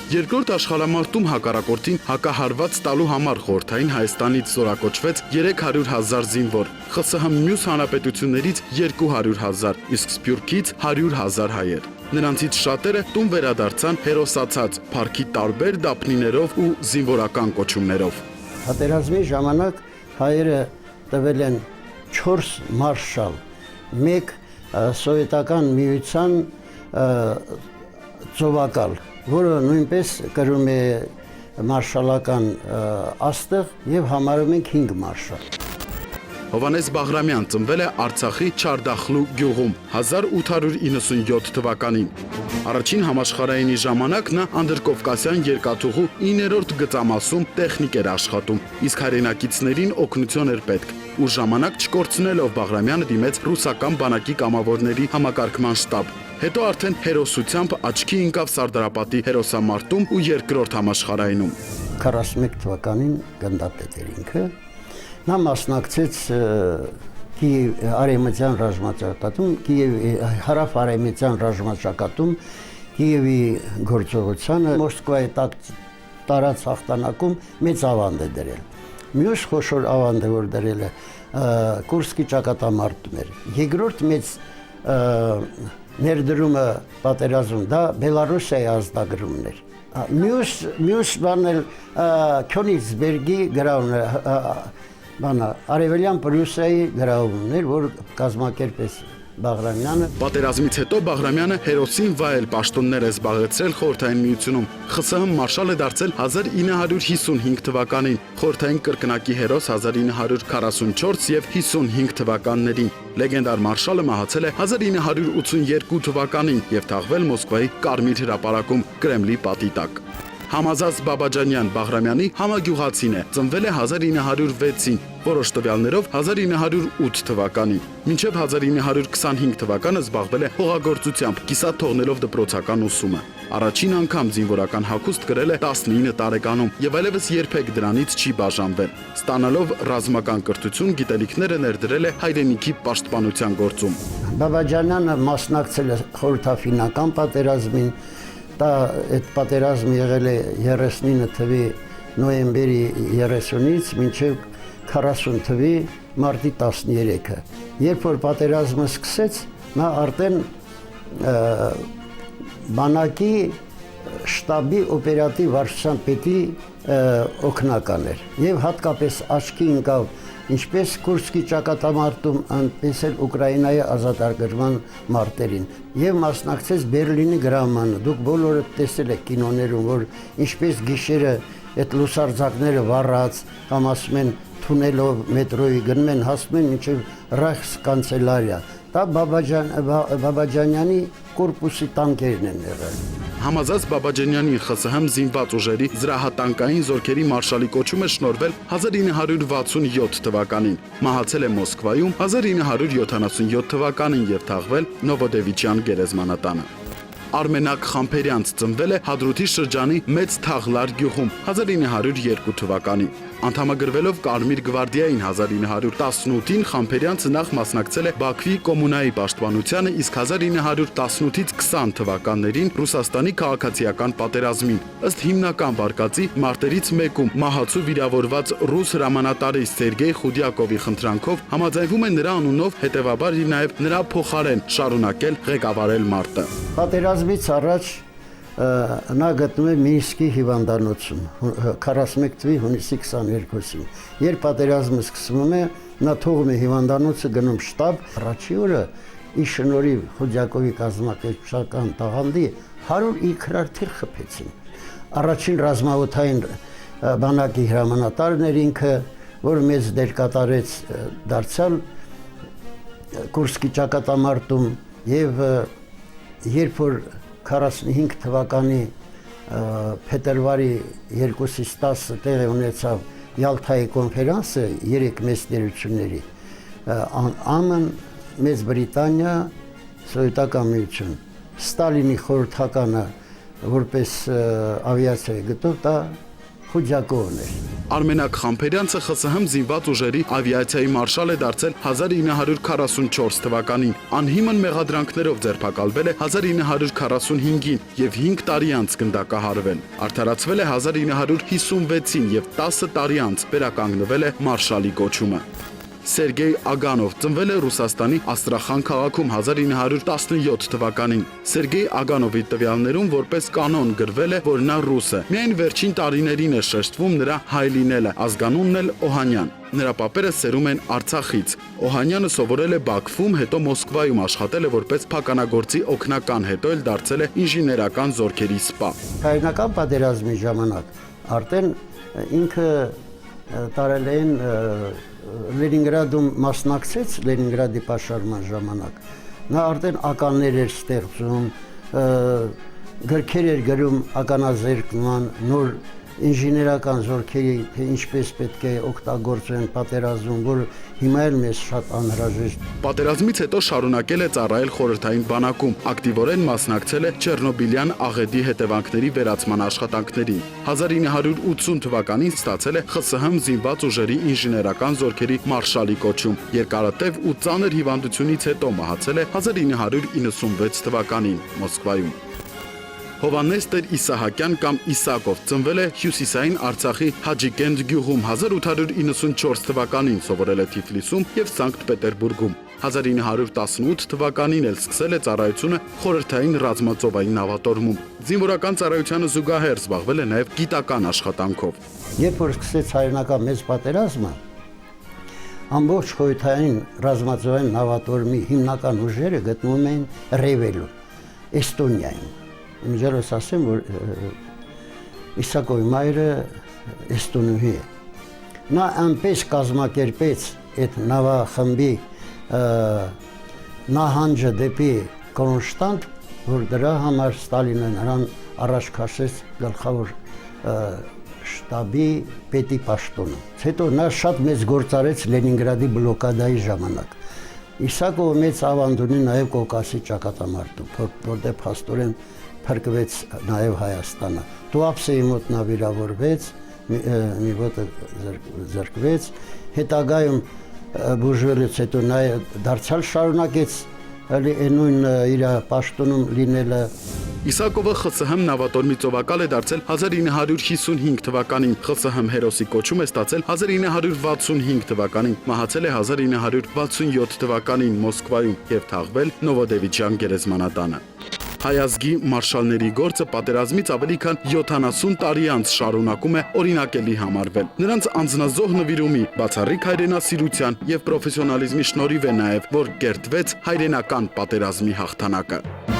Երկրորդ աշխարհամարտում հակառակորդին հակահարված տալու համար խորհրդային Հայաստանից զորակոչվեց 300,000 զինվոր, ԽՍՀՄ մյուս հանրապետություններից 200,000, իսկ Սփյուռքից 100,000 հայեր։ Նրանցից շատերը տուն վերադարձան հերոսացած փառքի տարբեր դափնիներով ու զինվորական կոչումներով։ Պատերազմի ժամանակ հայերը տվել են 4 մարշալ, 1 սովետական միության ծովակալ, որը նույնպես կրում է մարշալական աստղ եւ համարում ենք 5 մարշալ։ Հովհաննես Բաղրամյան ծնվել է Արցախի Չարդախլու գյուղում 1897 թվականին։ Առաջին համաշխարհայինի ժամանակ նա անդրկովկասյան երկաթուղու 9-րդ գծամասում տեխնիկ էր աշխատում, իսկ հայրենակիցներին օգնություն էր պետք։ Ու ժամանակ չկորցնելով Բաղրամյանը դիմեց ռուսական բանակի կամավորների համակարգման շտաբ։ Հետո արդեն հերոսությամբ աչքի ընկավ Սարդարապատի հերոսամարտում ու երկրորդ համաշխարհայինում։ 41 թվականին գնդապետ էր ինքը։ Նա մասնակցեց արևմտյան ռազմաճակատում, հարավ-արևմտյան ռազմաճակատում Կիևի գործողությանը Մոսկվայի տարած հաղթանակում մեծ ավանդ է դրել։ Մյուս խոշոր ավանդը, որ դրել է, Կուրսկի ճակատամարտում էր։ Երկրորդ մեծ ներդրումը պատերազմում դա Բելարուսիայի ազատագրումն էր։ Մյուս բանն էլ Քյոնիցբերգի գրավն Արևելյան Պրուսիայի գրավումն էր, որ կազմակերպեց Բաղրամյանը։ Պատերազմից հետո Բաղրամյանը հերոսին վայել պաշտոններ է զբաղեցրել խորհրդային միությունում։ ԽՍՀՄ մարշալ է դարձել 1955 թվականին, խորհրդային կրկնակի հերոս 1944 եւ 55 թվականներին։ Լեգենդար մարշալը մահացել է 1982 թվականին եւ թաղվել Մոսկվայի Կարմիր հրապարակում Կրեմլի պատի տակ։ Համազած Բաբաջանյան Բաղրամյանի համագյուղացին է, ծնվել է 1906-ին, որոշ տվյալներով 1908 թվականին։ Մինչև 1925 թվականը զբաղվել է հողագործությամբ, կիսատ թողնելով դպրոցական ուսումը։ Առաջին անգամ զինվորական հագուստ կրել է 19 տարեկանում եւ այլևս երբեք դրանից չի բաժանվել։ Ստանալով ռազմական կրթություն, գիտելիքները ներդրել է հայրենիքի պաշտպանության գործում։ Բաբաջանյանը մասնակցել է խորհրդաֆինական պատերազմին, այդ պատերազմը եղել է 39 թվի նոյեմբերի 30-ից մինչև 40 թվի մարտի 13-ը։ Երբ որ պատերազմը սկսեց, նա արդեն բանակի շտաբի օպերատիվ վարչության պետի օգնական էր եւ հատկապես աչքի ընկավ ինչպես Կուրսկի ճակատամարտում, այնպես էլ Ուկրաինայի ազատագրման մարտերին եւ մասնակցեց Բերլինի գրավմանը։ Դուք բոլորը տեսել եք կինոներում, որ ինչպես գիշերը այդ լուսարձակները վառած կամ ասում են թունելով մետրոյի գնում են, հասնում են մինչև Ռայխս կանցելարիա։ Դա Բաբաջանյանի կորպուսի տանկերն են եղել։ Համազած Բաբաջանյանի ԽՍՀՄ զինված ուժերի զրահատանկային զորքերի մարշալի կոչումը շնորհվել 1967 թվականին։ Մահացել է Մոսկվայում 1977 թվականին եւ թաղվել Նովոդևիչյան գերեզմանատանը։ Արմենակ Խամփերյանց ծնվել է Հադրութի շրջանի Մեծ Թաղլար գյուղում 1902 թվականին։ Անդամագրվելով Կարմիր գվարդիային 1918-ին Խամփերյանցը նախ մասնակցել է Բաքվի կոմունայի պաշտպանությանը, իսկ 1918-ից 20 թվականներին Ռուսաստանի քաղաքացիական պատերազմին։ Ըստ հիմնական վարկածի մարտերից մեկում մահացու վիրավորված ռուս հրամանատարի Սերգեյ Խուդյակովի խնդրանքով համաձայնվում է նրա անունով, հետևաբար նաև նրա փոխարեն շարունակել ղեկավարել մարտը։ Պատերազմից առաջ նա գտնում է Մինսկի հիվանդանոցում 41 թվականի հունիսի 22-ին։ Երբ պատերազմը սկսվում է, նա թողում է հիվանդանոցը, գնում շտաբ։ Առաջի օրը ի շնորհիվ Խուդյակովի կազմակերպչական տաղանդի 100 իքրարթիռ խփեցին։ Առաջին ռազմաօդային բանակի հրամանատարն էր ինքը, որ մեծ դեր կատարեց դարձյալ Կուրսկի ճակատամարտում եւ երբ որ 45 թվականի փետրվարի 2-ից 10-ը տեղի ունեցավ Յալթայի կոնֆերանսը 3 մեծ տերությունների ԱՄՆ, Մեծ Բրիտանիա, Սովետական միություն, Ստալինի խորհրդականը որպես ավիացիայի գտով դա Խուջակովն էր։ Արմենակ Խամփերյանցը ԽՍՀՄ զինված ուժերի ավիացիայի մարշալ է դարձել 1944 թվականին։ Անհիմն մեղադրանքներով ձերբակալվել է 1945-ին եւ 5 տարի անց գնդակահարվել։ Արդարացվել է 1956-ին եւ 10 տարի անց վերականգնվել է մարշալի կոչումը։ Սերգեյ Ագանով ծնվել է Ռուսաստանի Աստրախան քաղաքում 1917 թվականին։ Սերգեյ Ագանովի տվյալներում որպես կանոն գրվել է, որ նա ռուս է։ Միայն վերջին տարիներին է շեշտվում նրա հայ լինելը, ազգանունն էլ Օհանյան։ Նրա պապերը սերում են Արցախից։ Օհանյանը սովորել է Բաքվում, հետո Մոսկվայում աշխատել է որպես փականագործի օգնական, հետո էլ դարձել է ինժեներական զորքերի սպա։ Հայրենական պատերազմի ժամանակ արդեն ինքը տարելային Լենինգրադում մասնակցեց Լենինգրադի պաշարման ժամանակ։ Նա արդեն ականներ էր ստեղծում, գրքեր էր գրում ականազերկման, նոր ինժեներական զորքերի թե ինչպես պետք է օգտագործեն պատերազմում, որ հիմա էլ մեզ շատ անհրաժեշտ։ Պատերազմից հետո շարունակել է ծառայել խորհրդային բանակում, ակտիվորեն մասնակցել է Չեռնոբիլյան աղետի հետևանքների վերացման աշխատանքներին։ 1980 թվականին ստացել է ԽՍՀՄ զինված ուժերի ինժեներական զորքերի մարշալի կոչում։ Երկարատև ու ծանր հիվանդությունից հետո մահացել է 1996 թվականին Մոսկվայում։ Հովհաննես Տեր Իսահակյան կամ Իսակով ծնվել է հյուսիսային Արցախի Հաջիկենդ գյուղում 1894 թվականին, սովորել է Թիֆլիսում եւ Սանկտ Պետերբուրգում։ 1918 թվականին էլ սկսել է ծառայությունը խորհրդային ռազմածովային նավատորմում։ Զինվորական ծառայությանը զուգահեռ զբաղվել է նաեւ գիտական աշխատանքով։ Երբ որ սկսեց հայրենական մեծ պատերազմը, ամբողջ խորհրդային ռազմածովային նավատորմի հիմնական ուժերը գտնվում էին Ռևելում, Էստոնիայում։ Իմիջիալս ասեմ, որ Իսակովի մայրը էստոնուհի է։ Նա այնպես կազմակերպեց այդ նավախմբի նահանջը դեպի Կրոնշտանտ, որ դրա համար Ստալինը նրան առաջ քաշեց գլխավոր շտաբի պետի պաշտոնը։ Հետո նա շատ մեծ գործ արեց Լենինգրադի բլոկադայի ժամանակ։ Իսակովը մեծ ավանդ ունի նաև Կովկասի ճակատամարտում, որտեղ փաստորեն փրկվեց նաև Հայաստանը։ Տուապսեի մոտ նա վիրավորվեց, մի ոտը զրկվեց, հետագայում բուժվելուց հետո նա դարձյալ շարունակեց նույն իր պաշտոնում լինելը։ Իսակովը ԽՍՀՄ նավատորմի ծովակալ է դարձել 1955 թվականին, ԽՍՀՄ հերոսի կոչում է ստացել 1965 թվականին, մահացել է 1967 թվականին Մոսկվայում եւ թաղվել Նովոդևիչյան գերեզմանատանը։ Հայ ազգի մարշալների գործը պատերազմից ավելի քան 70 տարի անց շարունակում է օրինակելի համարվել։ Նրանց անձնազոհ նվիրումի, բացառիկ հայրենասիրության եւ պրոֆեսիոնալիզմի շնորհիվ է նաեւ, որ կերտվեց հայրենական պատերազմի հաղթանակը։